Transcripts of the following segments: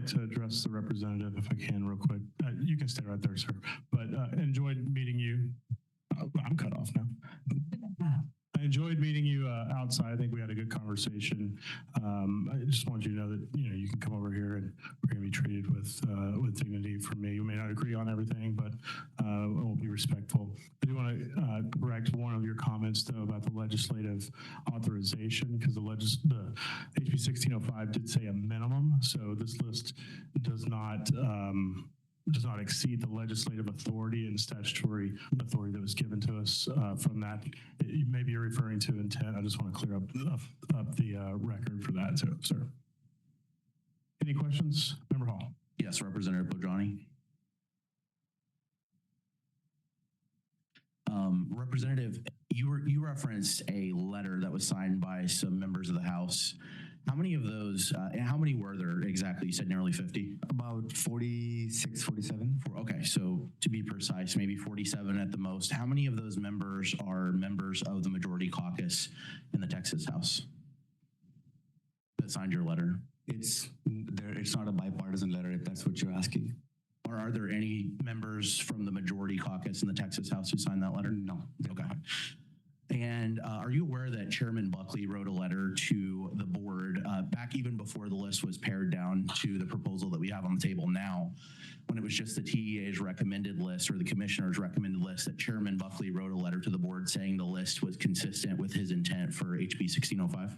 like to address the representative if I can real quick. You can stay right there, sir. But enjoyed meeting you. Oh, I'm cut off now. I enjoyed meeting you outside. I think we had a good conversation. I just wanted you to know that you can come over here and we're going to be treated with dignity from me. We may not agree on everything, but we'll be respectful. I do want to correct one of your comments though about the legislative authorization, because the HB 1605 did say a minimum. So this list does not exceed the legislative authority and statutory authority that was given to us from that. Maybe you're referring to intent. I just want to clear up the record for that too, sir. Any questions? Member Hall. Yes, Representative Bohjani. Representative, you referenced a letter that was signed by some members of the House. How many of those, and how many were there exactly? You said nearly 50? About 46, 47. Okay, so to be precise, maybe 47 at the most. How many of those members are members of the majority caucus in the Texas House that signed your letter? It's not a bipartisan letter, if that's what you're asking. Or are there any members from the majority caucus in the Texas House who signed that letter? No. Okay. And are you aware that Chairman Buckley wrote a letter to the board back even before the list was pared down to the proposal that we have on the table now, when it was just the TEA's recommended list or the commissioner's recommended list, that Chairman Buckley wrote a letter to the board saying the list was consistent with his intent for HB 1605?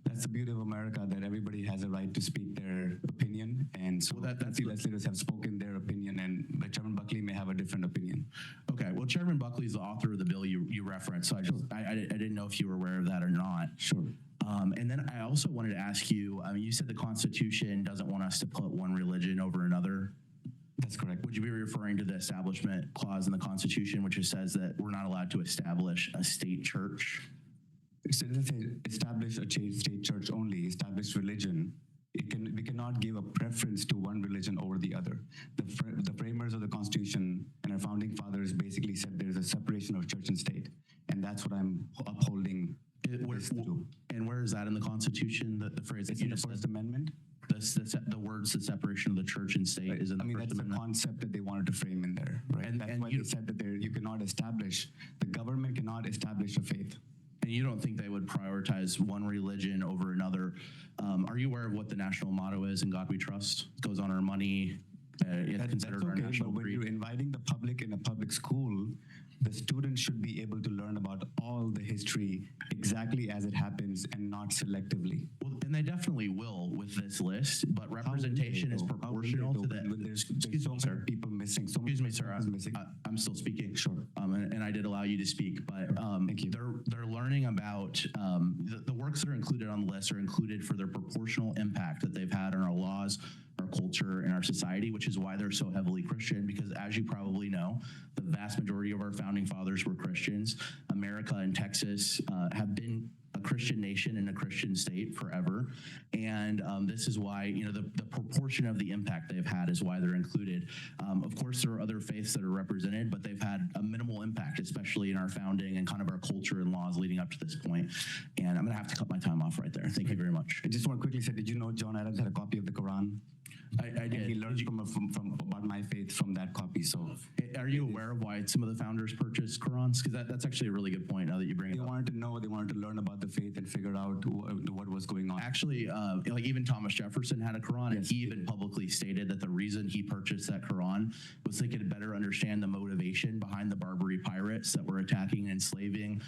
That's the beauty of America, that everybody has a right to speak their opinion. And so the legislators have spoken their opinion, and Chairman Buckley may have a different opinion. Okay, well, Chairman Buckley is the author of the bill you referenced, so I didn't know if you were aware of that or not. Sure. And then I also wanted to ask you, you said the Constitution doesn't want us to put one religion over another. That's correct. Would you be referring to the establishment clause in the Constitution, which says that we're not allowed to establish a state church? It doesn't say establish a state church only, establish religion. We cannot give a preference to one religion over the other. The framers of the Constitution and our founding fathers basically said there's a separation of church and state, and that's what I'm upholding. And where is that in the Constitution? The phrase that it's in the First Amendment. The words, the separation of the church and state, right, is in the First Amendment. That's the concept that they wanted to frame in there, right? And that's why they said that you cannot establish, the government cannot establish a faith. And you don't think they would prioritize one religion over another? Are you aware of what the national motto is, "In God We Trust"? It goes on our money. It's considered our national but when creed. you're inviting the public in a public school, the students should be able to learn about all the history exactly as it happens and not selectively. Well, and they definitely will with this list, but representation is proportional to that. There's so many people missing. Excuse me, sir. I'm still speaking. Sure. And I did allow you to speak, but thank you. They're learning about the works that are included on the list are included for their proportional impact that they've had on our laws, our culture, and our society, which is why they're so heavily Christian, because as you probably know, the vast majority of our founding fathers were Christians. America and Texas have been a Christian nation and a Christian state forever. And this is why, the proportion of the impact they've had is why they're included. Of course, there are other faiths that are represented, but they've had a minimal impact, especially in our founding and kind of our culture and laws leading up to this point. And I'm gonna have to cut my time off right there. Thank you very much. I just want to quickly say, did you know John Adams had a copy of the Quran? I did. And he learned from about my faith from that copy. So, are you aware of why some of the founders purchased Qurans? Because that's actually a really good point. Now that you bring it up, they wanted to learn about the faith and figure out what was going on. Actually, like even Thomas Jefferson had a Quran, and he even publicly stated that the reason he purchased that Quran was they could better understand the motivation behind the Barbary pirates that were attacking and enslaving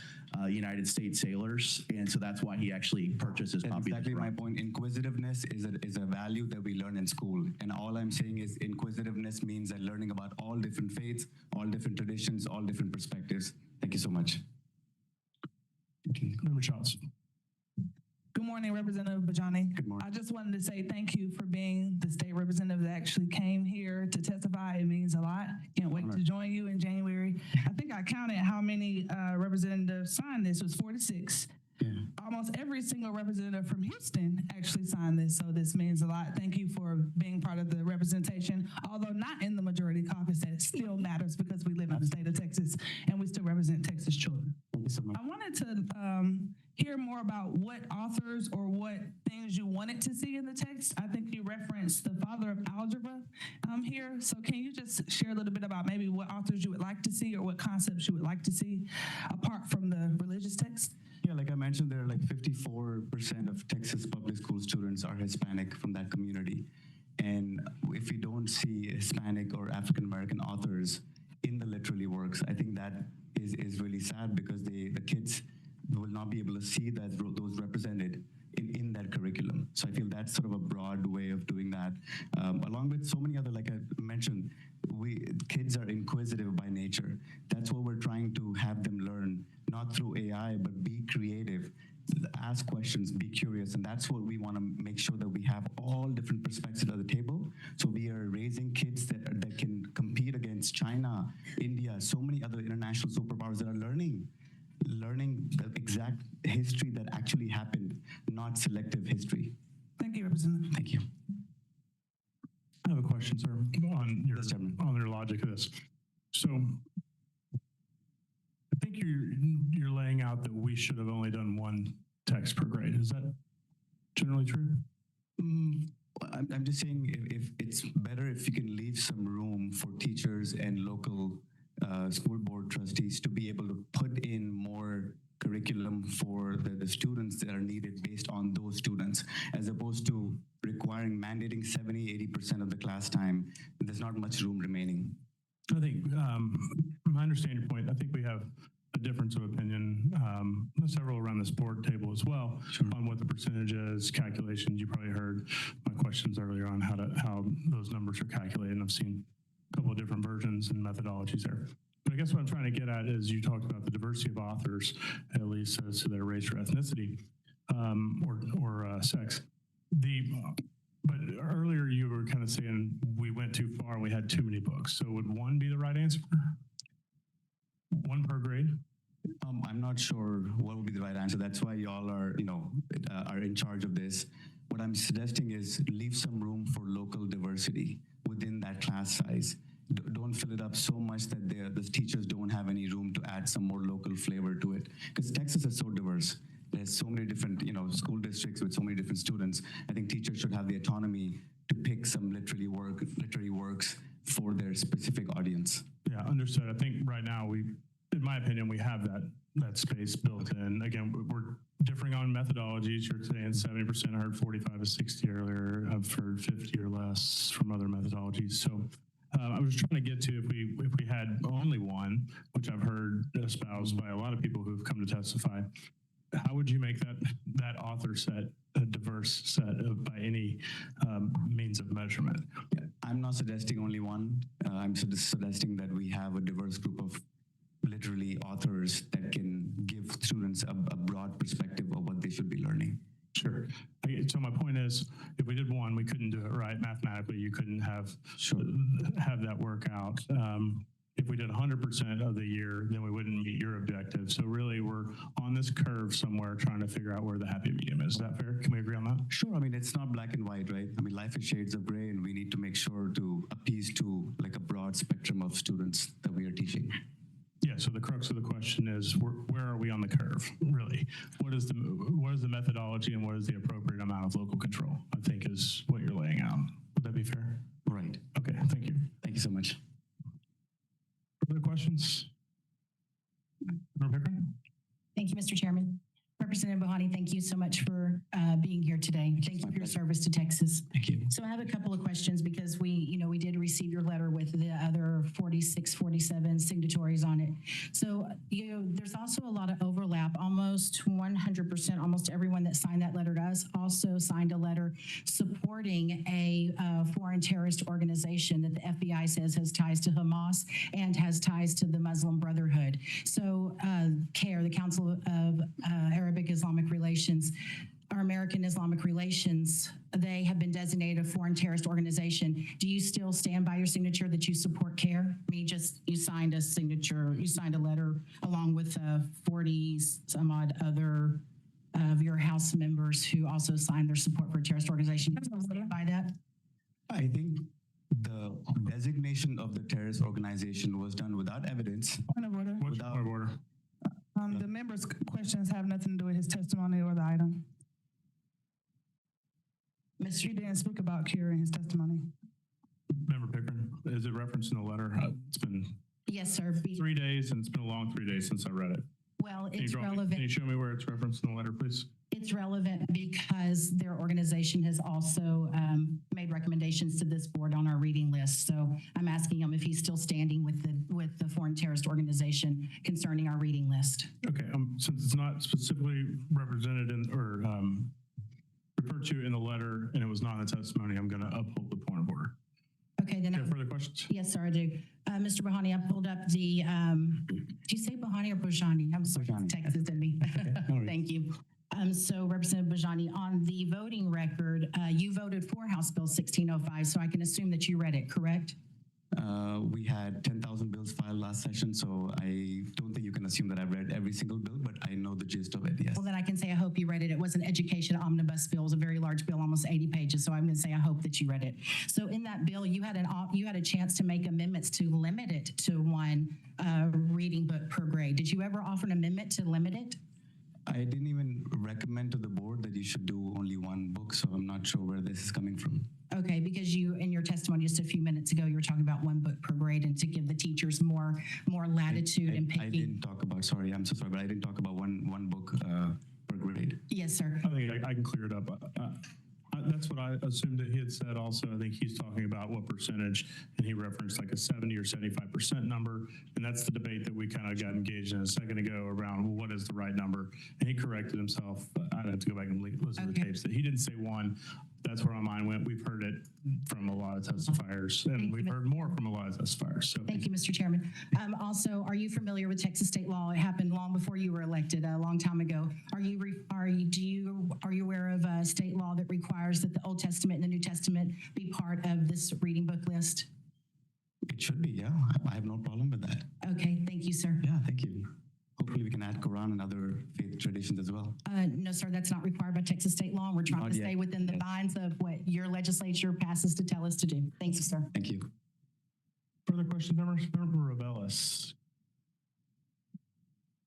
United States sailors, and so that's why he actually purchased his copy. Exactly my point. Inquisitiveness is a value that we learn in school, and all I'm saying is inquisitiveness means that learning about all different faiths, all different traditions, all different perspectives. Thank you so much. Member Childs. Good morning, Representative Bohjani. Good morning. I just wanted to say thank you for being the state representative that actually came here to testify. It means a lot. Can't wait to join you in January. I think I counted how many representatives signed this. It was 46. Yeah. Almost every single representative from Houston actually signed this, so this means a lot. Thank you for being part of the representation. Although not in the majority caucus, that still matters because we live in the state of Texas and we still represent Texas children. Thank you so much. I wanted to hear more about what authors or what things you wanted to see in the text. I think you referenced the father of algebra here. So can you just share a little bit about maybe what authors you would like to see or what concepts you would like to see apart from the religious text? Yeah, like I mentioned, there are like 54% of Texas public school students are Hispanic from that community. And if we don't see Hispanic or African American authors in the literary works, I think that is really sad because the kids will not be able to see that those represented in that curriculum. So I feel that's sort of a broad way of doing that. Along with so many other, like I mentioned, kids are inquisitive by nature. That's what we're trying to have them learn, not through AI, but be creative, ask questions, be curious. And that's what we want to make sure that we have all different perspectives at the table. So we are raising kids that can compete against China, India, so many other international superpowers that are learning the exact history that actually happened, not selective history. Thank you, Representative. Thank you. I have a question, sir, on Yes, Chairman. your logic of this. So I think you're laying out that we should have only done one text per grade. Is that generally true? I'm just saying if it's better if you can leave some room for teachers and local school board trustees to be able to put in more curriculum for the students that are needed based on those students, as opposed to mandating 70-80% of the class time. There's not much room remaining. I think, I understand your point. I think we have a difference of opinion, several around this board table as well, on what the percentage is, calculations. You probably heard my questions earlier on how those numbers are calculated, and I've seen a couple of different versions and methodologies there. But I guess what I'm trying to get at is you talked about the diversity of authors, at least as to their race or ethnicity, or sex. But earlier you were kind of saying we went too far and we had too many books. So would one be the right answer? One per grade? I'm not sure what would be the right answer. That's why y'all are in charge of this. What I'm suggesting is leave some room for local diversity within that class size. Don't fill it up so much that the teachers don't have any room to add some more local flavor to it. Because Texas is so diverse. There's so many different, school districts with so many different students. I think teachers should have the autonomy to pick some literary works for their specific audience. Yeah, understood. I think right now in my opinion, we have that space built in. Again, we're differing on methodologies. You're saying 70%. I heard 45 to 60 earlier. I've heard 50 or less from other methodologies. So I was trying to get to if we had only one, which I've heard espoused by a lot of people who've come to testify. How would you make that author set a diverse set by any means of measurement? Yeah, I'm not suggesting only one. I'm suggesting that we have a diverse group of literally authors that can give students a broad perspective of what they should be learning. Sure. So my point is, if we did one, we couldn't do it right mathematically. You couldn't have that work out. If we did 100% of the year, then we wouldn't meet your objective. So really, we're on this curve somewhere trying to figure out where the happy medium is. Is that fair? Can we agree on that? Sure. I mean, it's not black and white, right? I mean, life is shades of gray, and we need to make sure to appease to like a broad spectrum of students that we are teaching. Yeah, so the crux of the question is, where are we on the curve, really? What is the methodology and what is the appropriate amount of local control, I think is what you're laying out. Would that be fair? Right. Okay, thank you. Thank you so much. Further questions? Thank you, Mr. Chairman. Representative Bohjani, thank you so much for being here today. Thank you for your service to Texas. Thank you. So I have a couple of questions because we did receive your letter with the other 46, 47 signatories on it. So, there's also a lot of overlap. Almost 100%, almost everyone that signed that letter to us also signed a letter supporting a foreign terrorist organization that the FBI says has ties to Hamas and has ties to the Muslim Brotherhood. So, CAIR, the Council of Arabic Islamic Relations, or American Islamic Relations, they have been designated a foreign terrorist organization. Do you still stand by your signature that you support CAIR? You signed a signature, you signed a letter along with 40 some odd other of your House members who also signed their support for a terrorist organization. Do you stand by that? I think the designation of the terrorist organization was done without evidence. Point of order. What's your point of order? The his testimony. Member Pickering, is it referenced in the letter? It's been Yes, sir. 3 days and it's been a long 3 days since I read it. Well, Can you it's draw me- relevant. Can you show me where it's referenced in the letter, please? It's relevant because their organization has also made recommendations to this board on our reading list. So I'm asking him if he's still standing with the foreign terrorist organization concerning our reading list. Okay, since it's not specifically represented in, or referred to in the letter and it was not in the testimony, I'm gonna uphold the point of order. Okay, then. Do you have further questions? Yes, sir, I do. Mr. Bohjani, I pulled up the, did you say Bohjani or Bohjani? I'm sorry, Bohjani. Texas in me. no worries. Thank you. So Representative Bohjani, on the voting record, you voted for House Bill 1605, so I can assume that you read it, correct? We had 10,000 bills filed last session, so I don't think you can assume that I've read every single bill, but I know the gist of it, yes. Well, then I can say I hope you read it. It was an education omnibus bill. It was a very large bill, almost 80 pages. So I'm going to say I hope that you read it. So in that bill, you had a chance to make amendments to limit it to one reading book per grade. Did you ever offer an amendment to limit it? I didn't even recommend to the board that you should do only one book, so I'm not sure where this is coming from. Okay, because you, in your testimony just a few minutes ago, you were talking about one book per grade and to give the teachers more latitude in I picking. didn't talk about, sorry, I'm so sorry, but I didn't talk about one book per grade. Yes, sir. I think I can clear it up. That's what I assumed that he had said also. I think he's talking about what percentage, and he referenced like a 70 or 75% number. And that's the debate that we kind of got engaged in a second ago around, well, what is the right number? And he corrected himself. I'd have to go back and listen to the Okay. tapes. That he didn't say one. That's where my mind went. We've heard it from a lot of testifiers, Thank and you, we've heard more from a lot of testifiers. So Thank you, Mr. Chairman. Also, are you familiar with Texas state law? It happened long before you were elected, a long time ago. Are you aware of state law that requires that the Old Testament and the New Testament be part of this reading book list? It should be, yeah. I have no problem with that. Okay, thank you, sir. Yeah, thank you. Hopefully we can add Quran and other faith traditions as well. No, sir, that's not required by Texas state law. We're trying Not to yet. stay within the Yes. binds of what your legislature passes to tell us to do. Thank you, sir. Thank you. further questions, members? Member Revelis.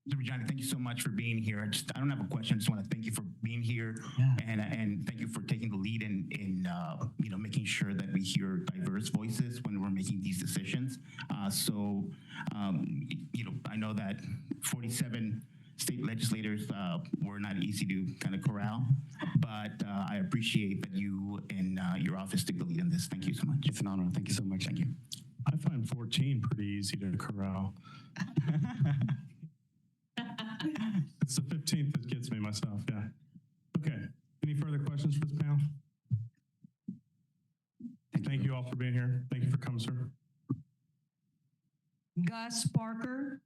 Mr. Bohjani, thank you so much for being here. I don't have a question. I just want to thank you for being here, Yeah. and thank you for taking the lead in making sure that we hear diverse voices when we're making these decisions. I know that 47 state legislators were not easy to kind of corral, but I appreciate that you and your office took the lead in this. Thank you so much. It's an honor. Thank you so much. Thank you. I find 14 pretty easy to corral. It's the 15th that gets me myself, yeah. Okay, any further questions for this panel? Thank you all for being here. Thank you for coming, sir. Gus Parker.